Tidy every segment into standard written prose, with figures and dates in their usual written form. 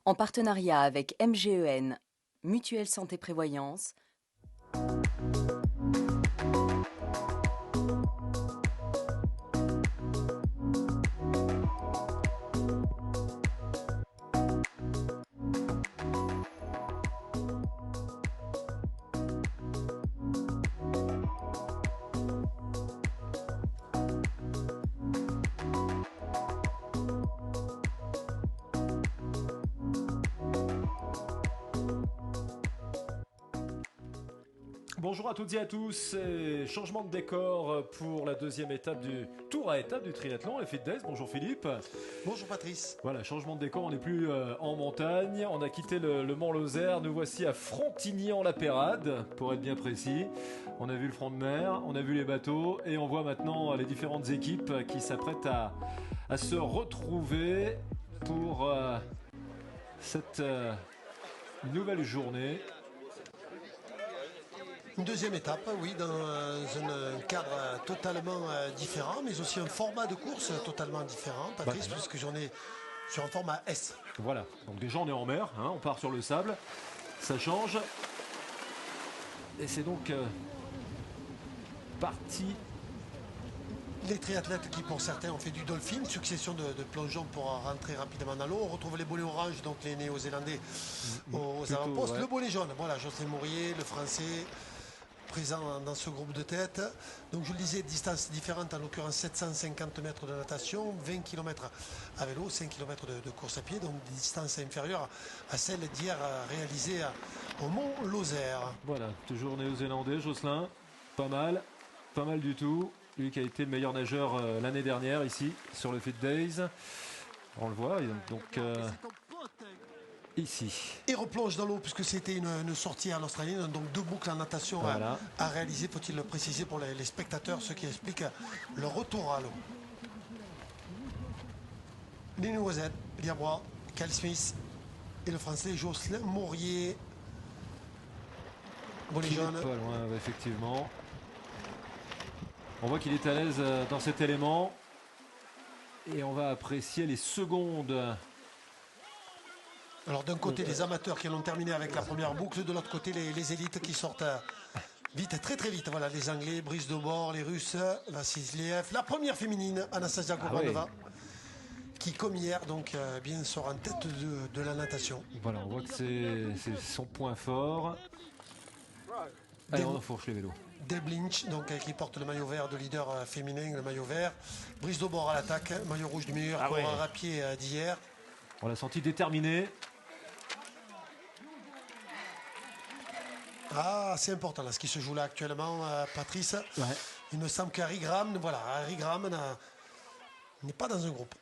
En partenariat avec MGEN, Mutuelle Santé Prévoyance. Bonjour à toutes et à tous, et changement de décor pour la deuxième étape du tour à étape du triathlon, les Fit Days. Bonjour Philippe. Bonjour Patrice. Voilà, changement de décor, on n'est plus en montagne, on a quitté le Mont Lozère, nous voici à Frontignan-la-Pérade, pour être bien précis. On a vu le front de mer, on a vu les bateaux, et on voit maintenant les différentes équipes qui s'apprêtent à se retrouver pour cette nouvelle journée. Une deuxième étape, oui, dans un cadre totalement différent, mais aussi un format de course totalement différent, Patrice, puisque j'en ai sur un format S. Voilà, donc déjà on est en mer, hein, on part sur le sable, ça change. Et c'est donc parti. Les triathlètes qui, pour certains, ont fait du dolphin, succession de plongeons pour rentrer rapidement dans l'eau. On retrouve les bonnets orange, donc les Néo-Zélandais aux avant-postes. Ouais. Le bonnet jaune, voilà, Jocelyn Mourier, le français, présent dans ce groupe de tête. Donc je le disais, distances différentes, en l'occurrence 750 mètres de natation, 20 km à vélo, 5 km de course à pied, donc des distances inférieures à celles d'hier réalisées au Mont Lozère. Voilà, toujours néo-zélandais, Jocelyn, pas mal du tout. Lui qui a été le meilleur nageur l'année dernière ici sur le Fit Days. On le voit, donc ici. Et replonge dans l'eau puisque c'était une sortie à l'Australienne, donc 2 boucles en natation voilà. à réaliser, faut-il le préciser pour les spectateurs, ce qui explique le retour à l'eau. Les Nouveaux-Aides, Liabois, Cal Smith et le français Jocelyn Mourier. Bonnet jaune. Pas loin, effectivement. On voit qu'il est à l'aise dans cet élément. Et on va apprécier les secondes. Alors d'un côté les amateurs qui l'ont terminé avec la première boucle, de l'autre côté les élites qui sortent vite, très très vite. Voilà, les Anglais, Brice de Bord, les Russes, Vassiliev, la première féminine, Anastasia Gourbanova, qui comme hier donc bien sort en tête de la natation. Voilà, on voit que c'est son point fort. Allez, on enfourche les vélos. Deb Lynch, donc, qui porte le maillot vert de leader féminin, le maillot vert. Brice de Bord à l'attaque, maillot rouge du meilleur coureur à pied d'hier. On l'a senti déterminé. Ah, c'est important là, ce qui se joue là actuellement, Patrice. Ouais. Il me semble qu'Harry Graham, voilà, Harry Graham n'est pas dans un groupe.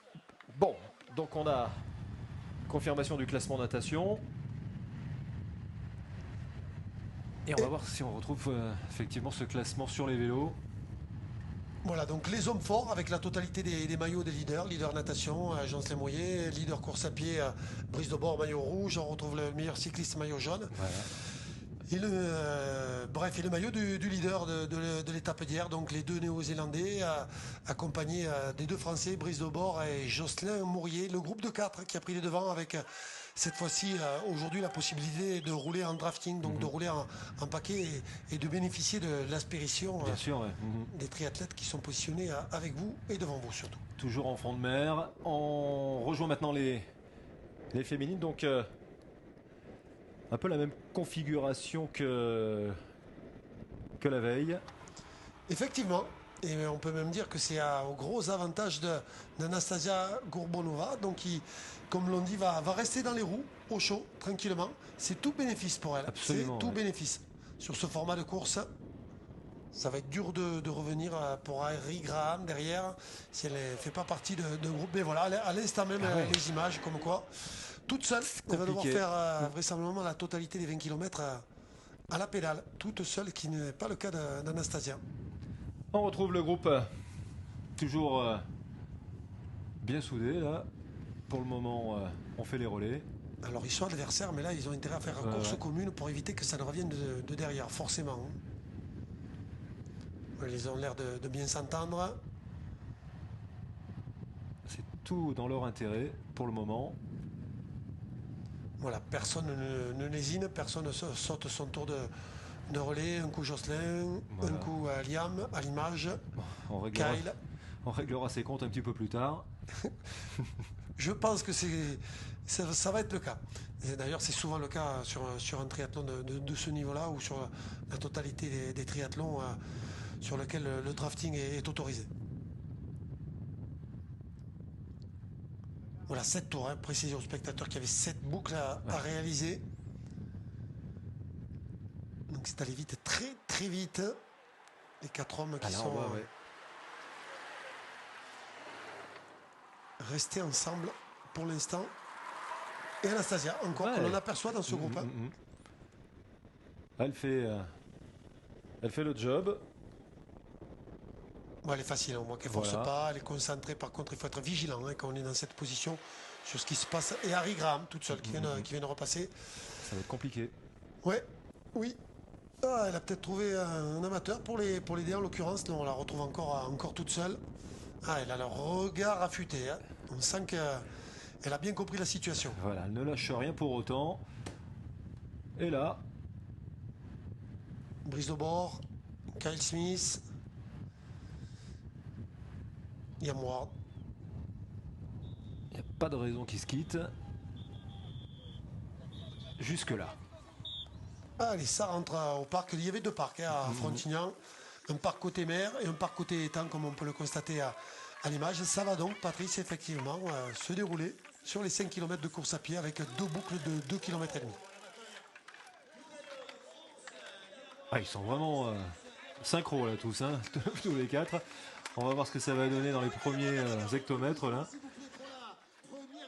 Bon, donc on a confirmation du classement natation. Et on va voir si on retrouve effectivement ce classement sur les vélos. Voilà, donc les hommes forts avec la totalité des maillots des leaders. Leader natation, Jocelyn Mourier. Leader course à pied, Brice de Bord, maillot rouge. On retrouve le meilleur cycliste, maillot jaune. Voilà. Et le maillot du leader de l'étape d'hier, donc les 2 Néo-Zélandais, accompagnés des 2 Français, Brice de Bord et Jocelyn Mourier. Le groupe de 4 qui a pris les devants avec cette fois-ci, aujourd'hui, la possibilité de rouler en drafting, donc de rouler en paquet et de bénéficier de l'aspiration des triathlètes qui sont positionnés avec vous et devant vous surtout. Toujours en front de mer. On rejoint maintenant les féminines, donc un peu la même configuration que la veille. Effectivement. Et on peut même dire que c'est au gros avantage d'Anastasia Gourbanova, donc qui, comme l'on dit, va rester dans les roues, au chaud, tranquillement. C'est tout bénéfice pour elle. Absolument, c'est tout bénéfice. Sur ce format de course, ça va être dur de revenir pour Harry Graham derrière, si elle ne fait pas partie de groupe. Mais voilà, à l'instant même, les images, comme quoi, toute seule, elle va devoir faire vraisemblablement la totalité des 20 km à la pédale. Toute seule, qui n'est pas le cas d'Anastasia. On retrouve le groupe toujours bien soudé là. Pour le moment, on fait les relais. Alors ils sont adversaires, mais là ils ont intérêt à faire une course commune pour éviter que ça ne revienne de derrière, forcément. Ils ont l'air de bien s'entendre. C'est tout dans leur intérêt pour le moment. Voilà, personne ne lésine, personne ne saute son tour de relais. Un coup Jocelyn, Voilà. un coup Liam, à l'image. On réglera, Kyle. on réglera ses comptes un petit peu plus tard. Je pense que ça va être le cas. Et d'ailleurs, c'est souvent le cas sur un triathlon de ce niveau-là ou sur la totalité des triathlons sur lesquels le drafting est autorisé. Voilà, 7 tours, hein, précision aux spectateurs qu'il y avait 7 boucles à réaliser. Donc c'est allé vite, très très vite. Les 4 hommes qui sont restés ensemble pour l'instant. Et Anastasia, encore, qu'on en aperçoit dans ce groupe. Hein. Elle fait le job. Bon, elle est facile, on voit qu'elle ne force pas, elle est concentrée. Par contre, il faut être vigilant hein, quand on est dans cette position sur ce qui se passe. Et Harry Graham, toute seule, qui vient de repasser. Ça va être compliqué. Ouais, oui. Ah, elle a peut-être trouvé un amateur pour l'aider en l'occurrence. Non, on la retrouve encore toute seule. Ah, elle a le regard affûté. Hein. On sent qu'elle a bien compris la situation. Voilà, elle ne lâche rien pour autant. Et là, Brise de bord, Kyle Smith, Liam Ward. il n'y a pas de raison qu'il se quitte. Jusque-là. Allez, ça rentre au parc. Il y avait 2 parcs hein, à Frontignan. Un parc côté mer et un parc côté étang, comme on peut le constater à l'image. Ça va donc, Patrice, effectivement, se dérouler sur les 5 km de course à pied avec 2 boucles de 2 km et demi. Ah, ils sont vraiment synchro là tous, hein, tous les 4. On va voir ce que ça va donner dans les premiers hectomètres là.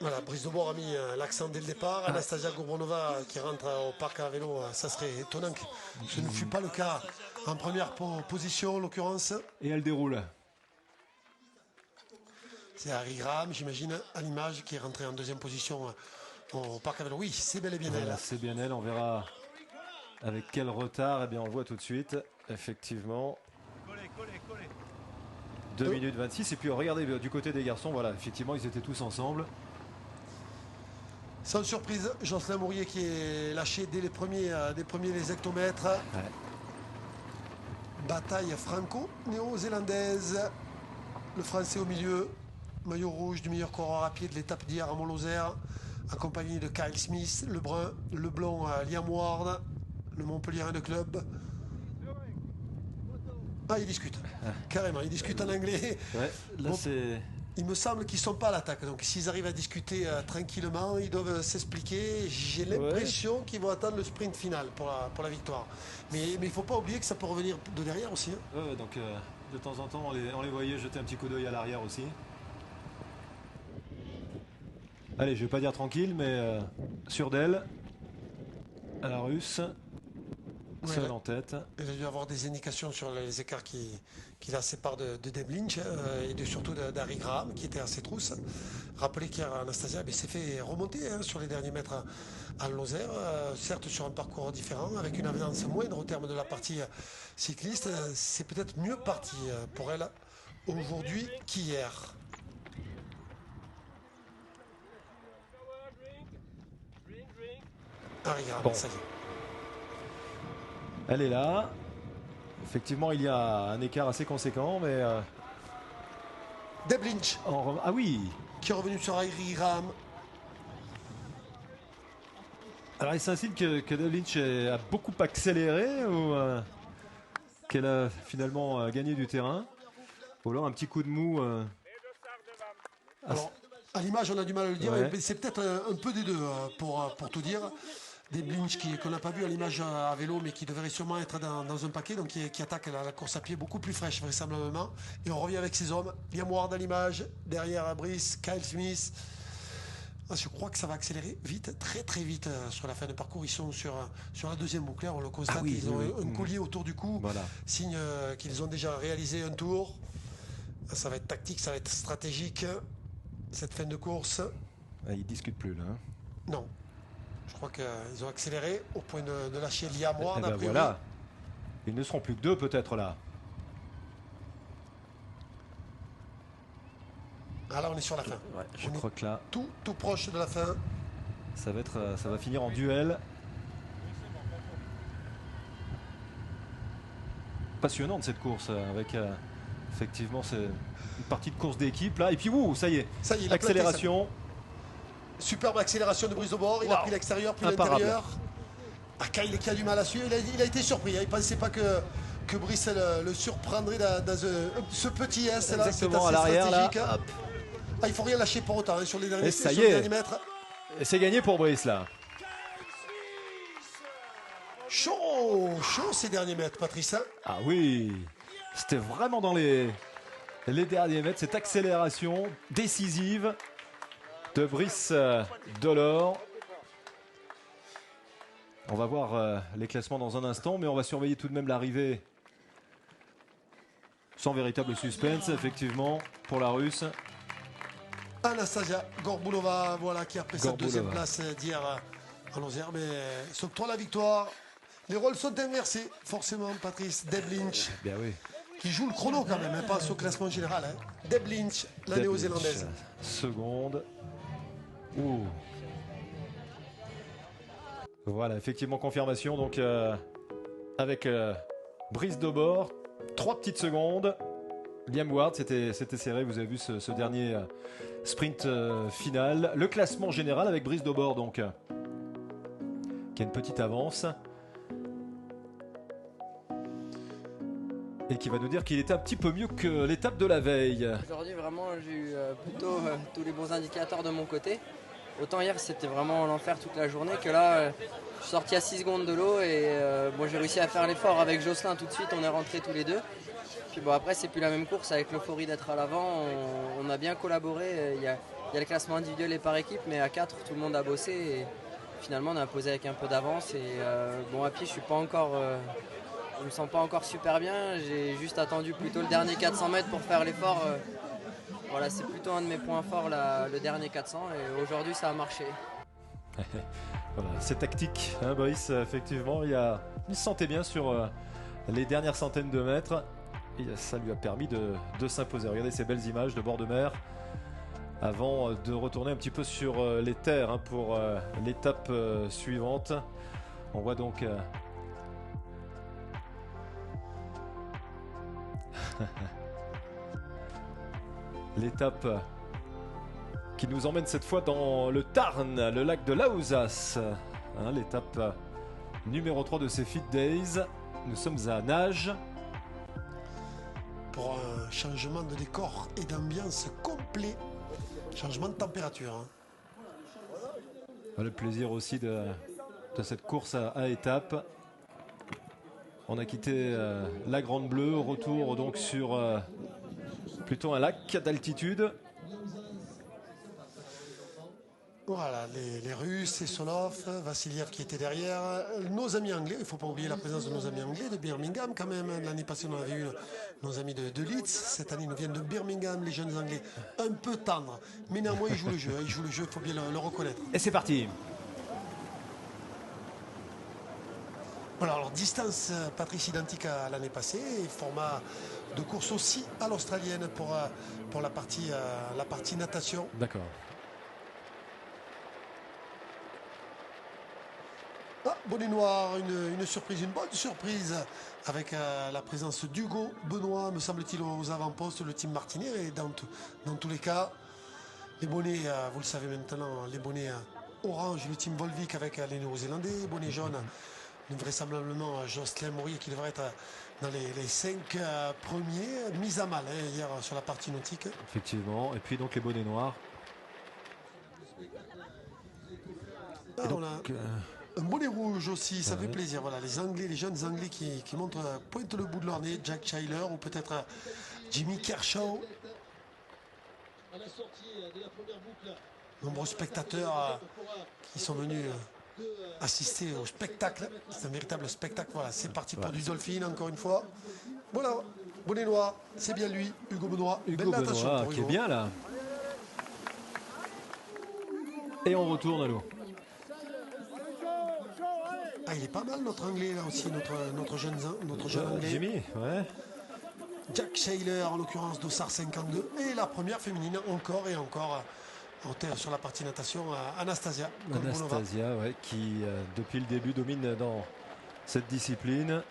Voilà, Brise de Bord a mis l'accent dès le départ. Anastasia Gourbanova qui rentre au parc à vélo, ça serait étonnant que ce ne fût pas le cas en première position en l'occurrence. Et elle déroule. C'est Harry Graham, j'imagine, à l'image, qui est rentré en 2e position au parc à vélo. Oui, c'est bel et bien Voilà, elle. c'est bien elle, on verra avec quel retard. Eh bien, on le voit tout de suite, effectivement. 2 minutes 26. Et puis regardez du côté des garçons, voilà, effectivement, ils étaient tous ensemble. Sans surprise, Jocelyn Mourier qui est lâché dès les premiers hectomètres. Ouais. Bataille franco-néo-zélandaise. Le français au milieu. Maillot rouge du meilleur coureur à pied de l'étape d'hier à Mont-Lozère. Accompagné de Kyle Smith, le brun, le blond Liam Ward, le Montpellier de club. Ah, ils discutent. Carrément, ils discutent en anglais. Ouais, là Bon, c'est... il me semble qu'ils ne sont pas à l'attaque. Donc s'ils arrivent à discuter tranquillement, ils doivent s'expliquer. J'ai l'impression qu'ils vont attendre le sprint final pour la victoire. Mais il ne faut pas oublier que ça peut revenir de derrière aussi. Hein. Ouais, donc de temps en temps, on les voyait jeter un petit coup d'œil à l'arrière aussi. Allez, je vais pas dire tranquille, mais sûr d'elle. À la russe. Seule en tête. Il a dû avoir des indications sur les écarts qui la séparent de Deb Lynch et surtout d'Harry Graham qui était à ses trousses. Rappelez qu'hier Anastasia s'est fait remonter hein, sur les derniers mètres à Lozère, certes sur un parcours différent, avec une avance moindre au terme de la partie cycliste. C'est peut-être mieux parti pour elle aujourd'hui qu'hier. Harry Graham, Bon. ça y est. Elle est là. Effectivement, il y a un écart assez conséquent, mais... Deb Lynch. Ah oui. Qui est revenu sur Harry Graham. Alors, est-ce un signe que Deb Lynch a beaucoup accéléré ou qu'elle a finalement gagné du terrain? Ou alors un petit coup de mou Alors, à l'image, on a du mal à le dire, Ouais. mais c'est peut-être un peu des deux, pour tout dire. Des Lynch qu'on n'a pas vu à l'image à vélo, mais qui devrait sûrement être dans un paquet, donc qui attaque la course à pied beaucoup plus fraîche, vraisemblablement. Et on revient avec ses hommes. Liam Ward à l'image, derrière Brice, Kyle Smith. Ah, je crois que ça va accélérer vite, très très vite sur la fin de parcours. Ils sont sur la 2e boucle, on le constate. Ah oui, ils ont oui, un collier autour du cou, Voilà. signe qu'ils ont déjà réalisé un tour. Ça va être tactique, ça va être stratégique, cette fin de course. Ils ne discutent plus là. Hein. Non. Je crois qu'ils ont accéléré au point de lâcher Liam Ward. Eh ben a priori. voilà. Ils ne seront plus que 2 peut-être là. Ah là, on est sur la fin. Ouais, je On est crois que là... tout proche de la fin. Ça va finir en duel. Passionnante cette course avec effectivement c'est une partie de course d'équipe là. Et puis ça y est, accélération. Superbe accélération de Brice de Bord. Il a pris l'extérieur puis l'intérieur. Kyle qui a du mal à suivre. Il a été surpris. Il ne pensait pas que Brice le surprendrait dans ce petit S là. C'est assez à l'arrière là. Il ne faut rien lâcher pour autant sur les derniers, mètres. Et c'est gagné pour Brice là. Chaud ces derniers mètres, Patrice. Ah oui, c'était vraiment dans les derniers mètres, cette accélération décisive de Brice Delort. On va voir les classements dans un instant, mais on va surveiller tout de même l'arrivée sans véritable suspense, effectivement, pour la Russe. Anastasia Gorbulova, voilà, qui a pris sa deuxième place d'hier en Lozère, mais s'octroie la victoire. Les rôles sont inversés, forcément, Patrice. Deb Lynch, bien oui, qui joue le chrono quand même, pas au classement général. Deb Lynch, la néo-zélandaise. Seconde. Voilà, effectivement, confirmation. Donc, avec Brice de Bord, 3 petites secondes. Liam Ward, c'était serré. Vous avez vu ce dernier sprint final. Le classement général avec Brice de Bord, donc, qui a une petite avance. Et qui va nous dire qu'il était un petit peu mieux que l'étape de la veille. Aujourd'hui, vraiment, j'ai eu plutôt tous les bons indicateurs de mon côté. Autant hier, c'était vraiment l'enfer toute la journée, que là, je suis sorti à 6 secondes de l'eau et j'ai réussi à faire l'effort avec Jocelyn tout de suite. On est rentrés tous les deux. Puis bon, après, c'est plus la même course avec l'euphorie d'être à l'avant. On a bien collaboré. Il y a le classement individuel et par équipe, mais à 4, tout le monde a bossé. Et finalement, on a posé avec un peu d'avance. Et à pied, je me sens pas encore super bien. J'ai juste attendu plutôt le dernier 400 mètres pour faire l'effort. Voilà, c'est plutôt un de mes points forts, le dernier 400. Et aujourd'hui, ça a marché. Voilà, c'est tactique, hein, Brice. Effectivement, il se sentait bien sur les dernières centaines de mètres. Et ça lui a permis de s'imposer. Regardez ces belles images de bord de mer avant de retourner un petit peu sur les terres, hein, pour l'étape suivante. On voit donc l'étape qui nous emmène cette fois dans le Tarn, le lac de Lausas, hein, l'étape numéro 3 de ces Fit Days. Nous sommes à Nage. Pour un changement de décor et d'ambiance complet. Changement de température. Hein. Le plaisir aussi de cette course à étapes. On a quitté la Grande Bleue, retour donc sur plutôt un lac d'altitude. Voilà, les Russes, et Solov, Vassiliev qui était derrière, nos amis anglais, il ne faut pas oublier la présence de nos amis anglais de Birmingham quand même. L'année passée, on avait eu nos amis de Leeds. Cette année, ils nous viennent de Birmingham, les jeunes anglais, un peu tendres. Mais néanmoins, ils jouent le jeu, il faut bien le reconnaître. Et c'est parti. Voilà, alors distance, Patrice, identique à l'année passée, et format de course aussi à l'australienne pour la partie natation. D'accord. Ah, bonnet noir, une surprise, une bonne surprise avec la présence d'Hugo Benoît, me semble-t-il, aux avant-postes, le team Martinet. Et dans tous les cas, les bonnets, vous le savez maintenant, les bonnets orange, le team Volvic avec les Néo-Zélandais, bonnet jaune, vraisemblablement Jocelyn Mourier qui devrait être dans les 5 premiers, mis à mal hier sur la partie nautique. Effectivement, et puis donc les bonnets noirs. Ah, donc, un bonnet rouge aussi, ça fait plaisir. Voilà, les Anglais, les jeunes Anglais qui pointent le bout de leur nez, Jack Chyler ou peut-être Jimmy Kershaw. Nombreux spectateurs qui sont venus assister au spectacle. C'est un véritable spectacle. Voilà, c'est parti pour du Dolphin encore une fois. Voilà, bonnet noir, c'est bien lui, Hugo Benoît. Hugo Benoît qui est bien là. Et on retourne à l'eau. Ah, il est pas mal notre anglais là aussi, notre jeune anglais. Jimmy, ouais. Jack Shaler en l'occurrence, Dossard 52. Et la première féminine encore et encore Sur la partie natation, Anastasia. Golbunova. Anastasia, ouais, qui depuis le début domine dans cette discipline.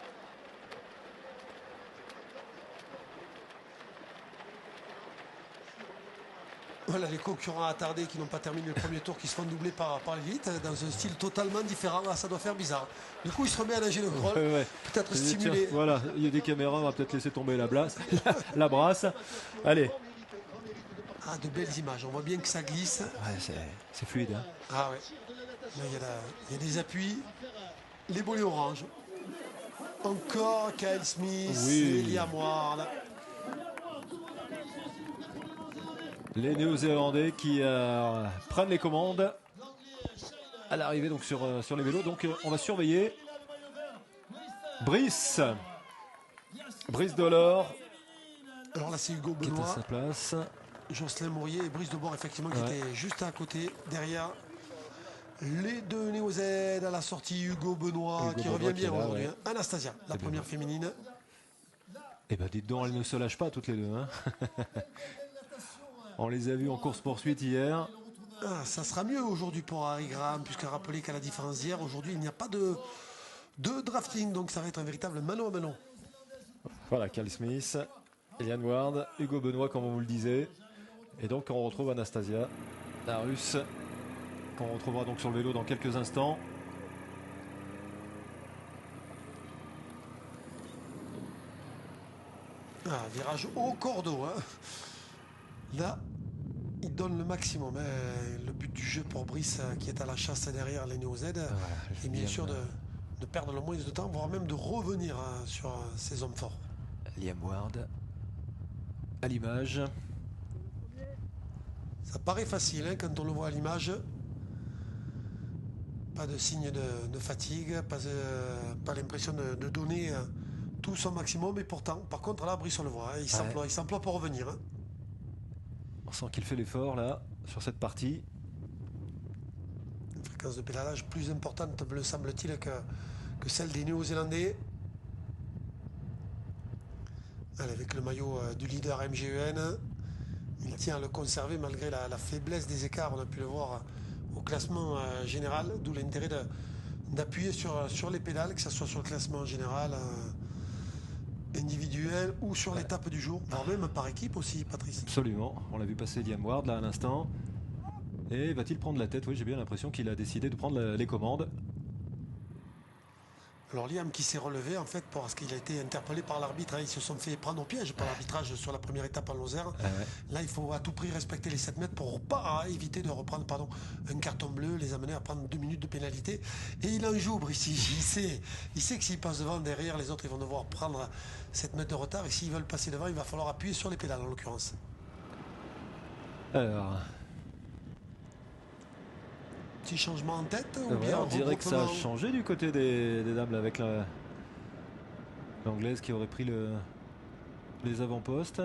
Voilà les concurrents attardés qui n'ont pas terminé le premier tour qui se font doubler par l'élite dans un style totalement différent. Ah, ça doit faire bizarre. Du coup, il se remet à nager le crawl. Ouais. Peut-être stimuler. Voilà, il y a des caméras, on va peut-être laisser tomber la brasse. Allez. Ah, de belles images. On voit bien que ça glisse. Ouais, c'est fluide. Hein. Ah ouais. Là, il y a des appuis. Les bolets orange. Encore Kyle Smith, oui. Liam Ward. Les Néo-Zélandais qui prennent les commandes à l'arrivée donc sur les vélos. Donc on va surveiller Brice Delors. Alors là, c'est Hugo qui est à Benoît, sa place. Jocelyn Mourier et Brice Debord, effectivement, qui étaient juste à côté, derrière. Les deux Néo-Z à la sortie, Hugo Benoît qui revient bien aujourd'hui. Ouais. Anastasia, la première féminine. Eh ben dites donc, elles ne se lâchent pas toutes les deux. Hein. On les a vus en course-poursuite hier. Ah, ça sera mieux aujourd'hui pour Harry Graham, puisque rappelez qu'à la différence d'hier, aujourd'hui il n'y a pas de drafting, donc ça va être un véritable mano à mano. Voilà, Kyle Smith, Elian Ward, Hugo Benoît, comme on vous le disait. Et donc on retrouve Anastasia, la Russe, qu'on retrouvera donc sur le vélo dans quelques instants. Ah, virage au cordeau. Hein. Là, il donne le maximum. Hein. Le but du jeu pour Brice, qui est à la chasse derrière les Néo-Z, et bien sûr de perdre le moins de temps, voire même de revenir sur ces hommes forts. Liam Ward, à l'image. Ça paraît facile hein, quand on le voit à l'image. Pas de signe de fatigue, pas l'impression de donner tout son maximum. Et pourtant, par contre, là, Brice, on le voit. Hein, il s'emploie pour revenir. Hein. On sent qu'il fait l'effort là, sur cette partie. Une fréquence de pédalage plus importante, me semble-t-il, que celle des Néo-Zélandais. Avec le maillot du leader MGEN, il tient à le conserver malgré la faiblesse des écarts. On a pu le voir au classement général, d'où l'intérêt d'appuyer sur les pédales, que ce soit sur le classement général individuel ou sur l'étape du jour, voire même par équipe aussi, Patrice. Absolument, on l'a vu passer Liam Ward là à l'instant. Et va-t-il prendre la tête? Oui, j'ai bien l'impression qu'il a décidé de prendre les commandes. Alors Liam qui s'est relevé en fait parce qu'il a été interpellé par l'arbitre. Hein. Ils se sont fait prendre au piège par l'arbitrage sur la première étape en Lozère. Là il faut à tout prix respecter les 7 mètres pour pas éviter de reprendre un carton bleu, les amener à prendre 2 minutes de pénalité. Et il en joue Brice. Il sait que s'il passe devant, derrière, les autres ils vont devoir prendre 7 mètres de retard. Et s'ils veulent passer devant, il va falloir appuyer sur les pédales en l'occurrence. Alors... Petit changement en tête ou bien on dirait que ça a changé du côté des dames là, avec l'anglaise qui aurait pris les avant-postes.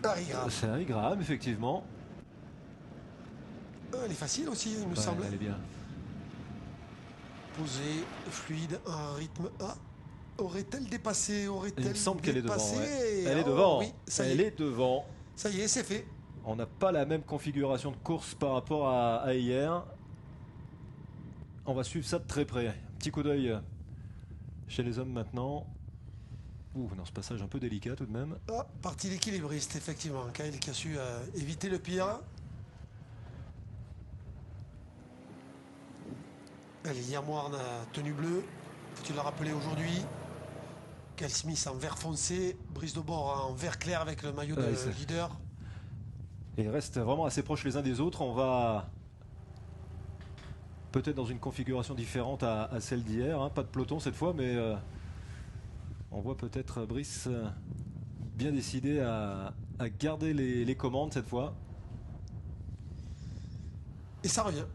Harry Graham. C'est Harry Graham effectivement. Elle est facile aussi il me semble. Elle est bien. Posée, fluide, un rythme. Ah, aurait-elle dépassé? Il me semble qu'elle est devant. Ouais. Elle est oh, devant. Oui, elle est devant. Ça y est, c'est fait. On n'a pas la même configuration de course par rapport à hier. On va suivre ça de très près. Petit coup d'œil chez les hommes maintenant. Ouh, dans ce passage un peu délicat tout de même. Ah, partie d'équilibriste, effectivement. Kyle qui a su éviter le pire. Allez, Liam Ward, tenue bleue. Tu l'as rappelé aujourd'hui. Kyle Smith en vert foncé. Brice Debord en vert clair avec le maillot de leader. Et ils restent vraiment assez proches les uns des autres. On va peut-être dans une configuration différente à celle d'hier. Hein. Pas de peloton cette fois, mais on voit peut-être Brice bien décidé à garder les commandes cette fois. Et ça revient.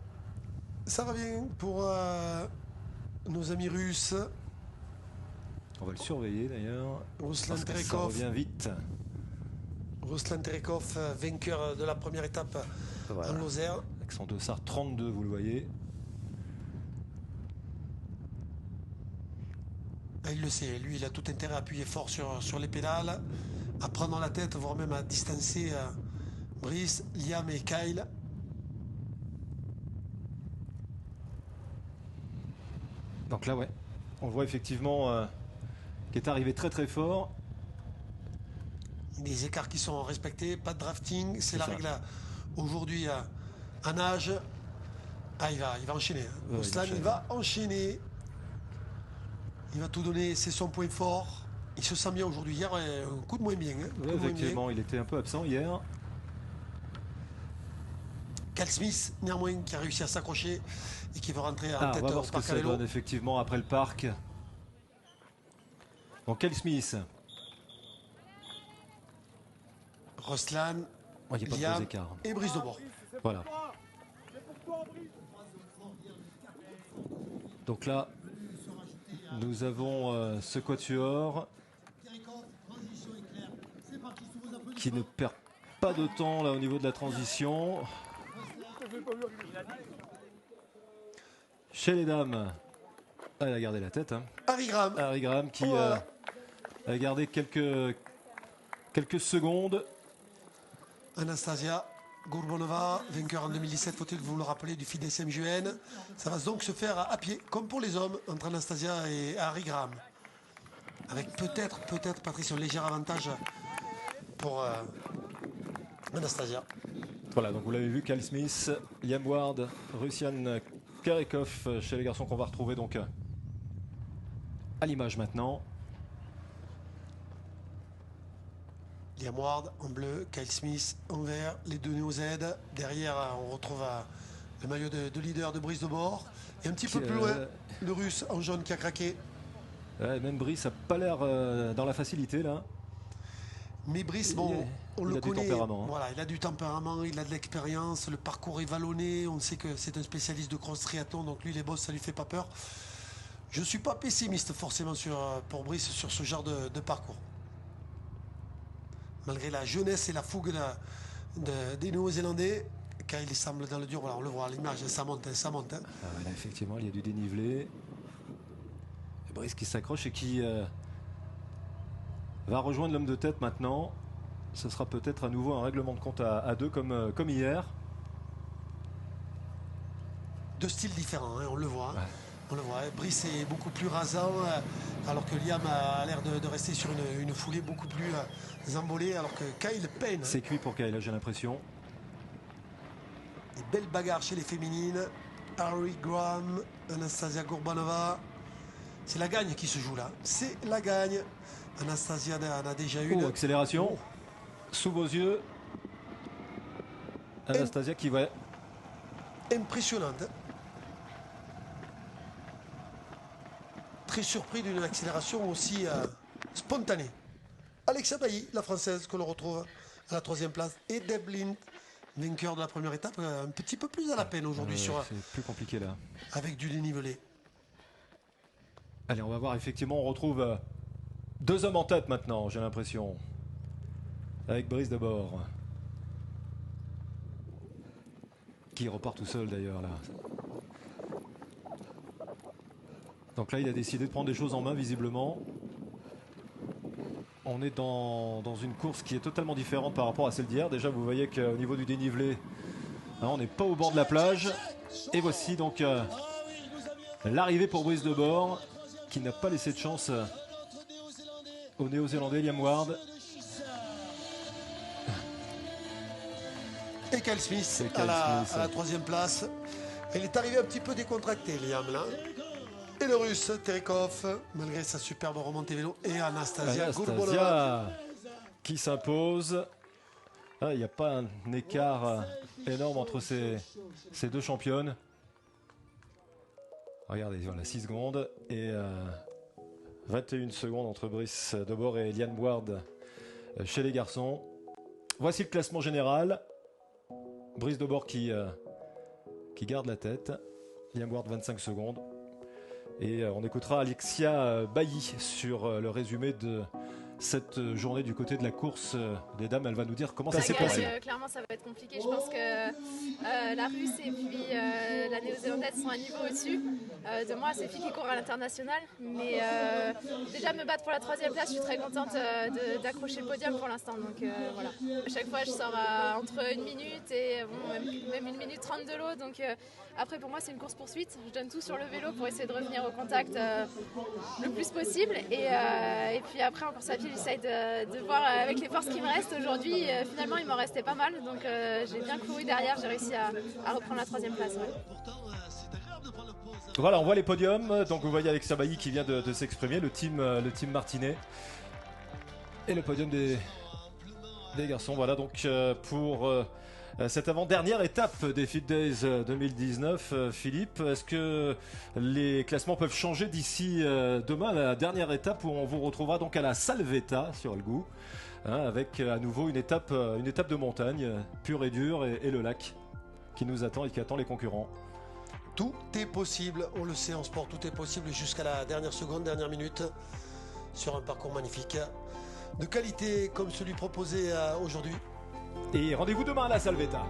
Ça revient pour nos amis russes. On va le surveiller d'ailleurs. Ruslan Ça Terekov. revient vite. Ruslan Terekov, vainqueur de la première étape en Lozère. Avec son dossard 32, vous le voyez. Il le sait, lui il a tout intérêt à appuyer fort sur les pédales. à prendre la tête, voire même à distancer Brice, Liam et Kyle. Donc là, ouais, on le voit effectivement qui est arrivé très très fort. Des écarts qui sont respectés, pas de drafting, c'est la ça. règle aujourd'hui à nage. Ah, il va enchaîner. Ouais, Ruslan, il va enchaîner. Il va tout donner, c'est son point fort. Il se sent bien aujourd'hui. Hier, un coup de moins bien. Ouais, effectivement, il était un peu absent hier. Cal Smith, néanmoins, qui a réussi à s'accrocher et qui va rentrer en On tête va au voir ce que parc à ça vélo. donne effectivement après le parc. Donc Cal Smith. Ruslan, Il n'y a pas de Liam gros écart. et Brice de Bord. Voilà. Donc là, nous avons ce quatuor qui ne perd pas de temps là au niveau de la transition. Chez les dames, elle a gardé la tête. Hein. Harry Graham. Harry Graham qui Voilà. a gardé quelques secondes. Anastasia Gourbanova, vainqueur en 2017, faut-il vous le rappeler, du FIDE MGN. Ça va donc se faire à pied, comme pour les hommes, entre Anastasia et Harry Graham. Avec peut-être, Patrice, un léger avantage pour Anastasia. Voilà, donc vous l'avez vu, Cal Smith, Liam Ward, Russian Karikov chez les garçons qu'on va retrouver donc à l'image maintenant. Liam Ward en bleu, Kyle Smith en vert, les deux Néo-Z. Derrière, on retrouve le maillot de leader de Brice de Bord. Et un petit peu plus loin, le Russe en jaune qui a craqué. Ouais, même Brice n'a pas l'air dans la facilité là. Mais Brice, bon, on le connaît. Tempérament, hein. Voilà, il a du tempérament, il a de l'expérience, le parcours est vallonné. On sait que c'est un spécialiste de cross triathlon, donc lui, les bosses, ça lui fait pas peur. Je ne suis pas pessimiste forcément pour Brice sur ce genre de parcours. Malgré la jeunesse et la fougue des Néo-Zélandais, quand il semble dans le dur, voilà, on le voit à l'image, ça monte. Hein. Là, effectivement, il y a du dénivelé. Et Brice qui s'accroche et qui va rejoindre l'homme de tête maintenant. Ce sera peut-être à nouveau un règlement de compte à deux comme hier. Deux styles différents, hein, on le voit. Ouais. On le voit. Hein. Brice est beaucoup plus rasant, alors que Liam a l'air de rester sur une foulée beaucoup plus embolée, alors que Kyle peine. C'est cuit pour Kyle, j'ai l'impression. Des belles bagarres chez les féminines. Harry Graham, Anastasia Gourbanova. C'est la gagne qui se joue là. C'est la gagne. Anastasia en a déjà une. Accélération. Sous vos yeux. Anastasia qui va... Impressionnante. Très surpris d'une accélération aussi spontanée. Alexia Bailly, la française, que l'on retrouve à la 3e place. Et Deb Lind, vainqueur de la première étape, un petit peu plus à la peine aujourd'hui c'est plus compliqué là. avec du dénivelé. Allez, on va voir, effectivement, on retrouve deux hommes en tête maintenant, j'ai l'impression. Avec Brice de Bord. Qui repart tout seul d'ailleurs là. Donc là, il a décidé de prendre des choses en main, visiblement. On est dans une course qui est totalement différente par rapport à celle d'hier. Déjà, vous voyez qu'au niveau du dénivelé, on n'est pas au bord de la plage. Et voici donc l'arrivée pour Brice de Bord, qui n'a pas laissé de chance au Néo-Zélandais Liam Ward. Et Kyle Smith à la 3e place. Il est arrivé un petit peu décontracté, Liam, là. Et le Russe, Terikov, malgré sa superbe remontée vélo. Et Anastasia Gourbanova. Qui s'impose. Il n'y a pas un écart énorme entre ces deux championnes. Regardez, voilà, 6 secondes et 21 secondes entre Brice de Bord et Liam Ward chez les garçons. Voici le classement général. Brice de Bord qui garde la tête. Liam Ward 25 secondes. Et on écoutera Alexia Bailly sur le résumé de cette journée du côté de la course des dames. Elle va nous dire comment ça s'est passé. Clairement, ça va être compliqué. Je pense que la Russe et puis la Néo-Zélandaise sont un niveau au-dessus de moi. C'est filles qui courent à l'international. Mais déjà me battre pour la 3e place, je suis très contente d'accrocher le podium pour l'instant. Donc voilà. À chaque fois, je sors entre 1 minute et même 1 minute 30 de l'eau. Donc après, pour moi, c'est une course-poursuite. Je donne tout sur le vélo pour essayer de revenir au contact le plus possible. Et puis après, en course à pied, j'essaye de voir avec les forces qui me restent. Aujourd'hui, finalement, il m'en restait pas mal. Donc j'ai bien couru derrière. J'ai réussi à reprendre la 3e place. Ouais. Voilà, on voit les podiums. Donc vous voyez Alexia Bailly qui vient de s'exprimer, le team Martinet. Et le podium des garçons. Voilà donc pour cette avant-dernière étape des Fit Days 2019. Philippe, est-ce que les classements peuvent changer d'ici demain, la dernière étape où on vous retrouvera donc à la Salvetta sur le goût, avec à nouveau une étape de montagne pure et dure et le lac qui nous attend et qui attend les concurrents. Tout est possible, on le sait en sport, tout est possible jusqu'à la dernière seconde, dernière minute, sur un parcours magnifique, de qualité comme celui proposé aujourd'hui. Et rendez-vous demain à la Salvetta.